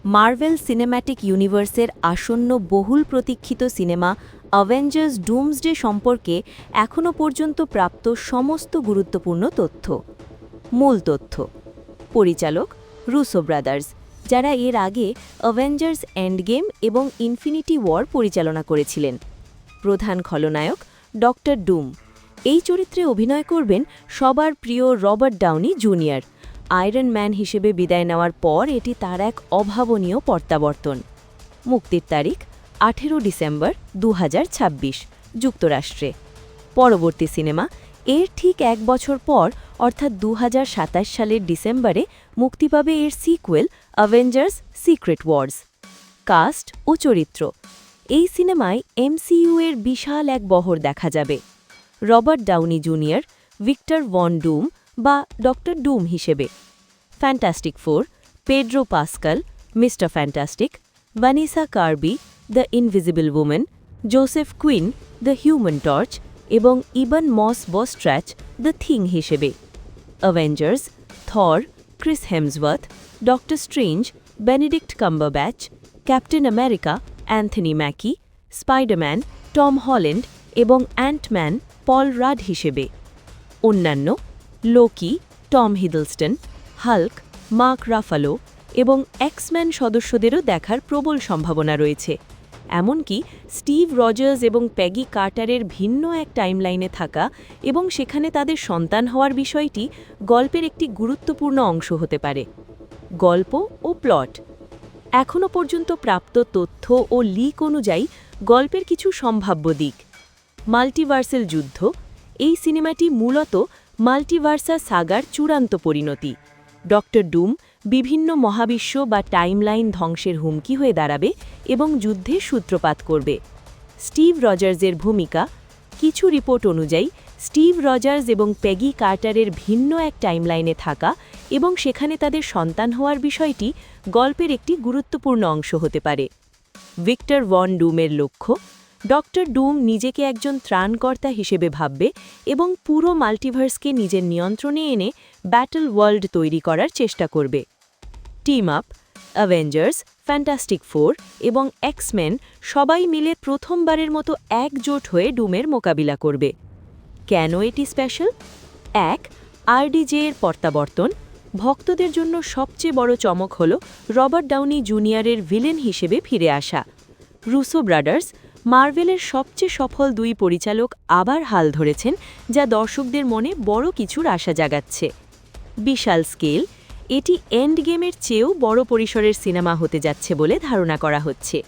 Marvel cinematic ইউনিভার্সের আসন্ন বহুল প্রতীক্ষিত সিনেমা অ্যাভেঞ্জার্স ডুমসডে সম্পর্কে এখনও পর্যন্ত প্রাপ্ত সমস্ত গুরুত্বপূর্ণ তথ্য। মূল তথ্য: পরিচালক রুসো ব্রাদার্স, যারা এর আগে অ্যাভেঞ্জার্স এন্ডগেম এবং ইনফিনিটি ওয়ার পরিচালনা করেছিলেন। প্রধান খলনায়ক ডক্টর ডুম। এই চরিত্রে অভিনয় করবেন সবার প্রিয় Robert Downey junior. Iron Man হিসেবে বিদায় নেওয়ার পর এটি তার এক অভাবনীয় প্রত্যাবর্তন। মুক্তির তারিখ 18 ডিসেম্বর 2026, যুক্তরাষ্ট্রে। পরবর্তী সিনেমা এর ঠিক এক বছর পর অর্থাৎ 2027 সালের ডিসেম্বরে মুক্তি পাবে এর সিকুয়েল অ্যাভেঞ্জার্স সিক্রেট ওয়ার্স। কাস্ট ও চরিত্র: এই সিনেমায় এমসিইউ এর বিশাল এক বহর দেখা যাবে। Robert Downey Junior, Victor Von Doom বা ডক্টর ডুম হিসেবে। Fantastic Four: Pedro Pascal, Mister Fantastic; Vanessa Kirby, the Invisible Woman; Joseph Quinn, the Human Torch; এবং Ebon Moss Bachrach, the Thing হিসেবে। Avengers: Thor, Chris Hemsworth; Doctor Strange, Benedict Cumberbatch; Captain America, Anthony Mackie; Spider Man, Tom Holland এবং Ant Man, Paul Rudd হিসেবে। অন্যান্য: Loki, Tom Hiddleston; Hulk, Mark Ruffalo এবং X Men সদস্যদেরও দেখার প্রবল সম্ভাবনা রয়েছে। এমনকি স্টিভ রজার্স এবং প্যাগি কার্টারের ভিন্ন এক টাইমলাইনে থাকা এবং সেখানে তাদের সন্তান হওয়ার বিষয়টি গল্পের একটি গুরুত্বপূর্ণ অংশ হতে পারে। গল্প ও প্লট: এখনও পর্যন্ত প্রাপ্ত তথ্য ও লিক অনুযায়ী গল্পের কিছু সম্ভাব্য দিক। মাল্টিভার্সাল যুদ্ধ: এই সিনেমাটি মূলত মাল্টিভার্সা সাগার চূড়ান্ত পরিণতি। ডক্টর ডুম বিভিন্ন মহাবিশ্ব বা টাইমলাইন ধ্বংসের হুমকি হয়ে দাঁড়াবে এবং যুদ্ধে সূত্রপাত করবে। স্টিভ রজার্সের ভূমিকা: কিছু রিপোর্ট অনুযায়ী স্টিভ রজার্স এবং প্যাগি কার্টারের ভিন্ন এক টাইমলাইনে থাকা এবং সেখানে তাদের সন্তান হওয়ার বিষয়টি গল্পের একটি গুরুত্বপূর্ণ অংশ হতে পারে। ভিক্টর ভন ডুমের লক্ষ্য: ডক্টর ডুম নিজেকে একজন ত্রাণকর্তা হিসেবে ভাববে এবং পুরো মাল্টিভার্সকে নিজের নিয়ন্ত্রণে এনে ব্যাটল ওয়ার্ল্ড তৈরি করার চেষ্টা করবে। Team up: Avengers, fantastic four এবং এক্সম্যান সবাই মিলে প্রথমবারের মতো একজোট হয়ে ডুমের মোকাবিলা করবে। কেন এটি স্পেশাল? 1. আরডিজে এর প্রত্যাবর্তন। ভক্তদের জন্য সবচেয়ে বড় চমক হল রবার্ট ডাউনি জুনিয়রের ভিলেন হিসেবে ফিরে আসা। রুসো ব্রাদার্স, মার্ভেলের সবচেয়ে সফল দুই পরিচালক আবার হাল ধরেছেন, যা দর্শকদের মনে বড় কিছুর আশা জাগাচ্ছে। বিশাল স্কেল: এটি এন্ড গেমের চেয়েও বড় পরিসরের সিনেমা হতে যাচ্ছে বলে ধারণা করা হচ্ছে।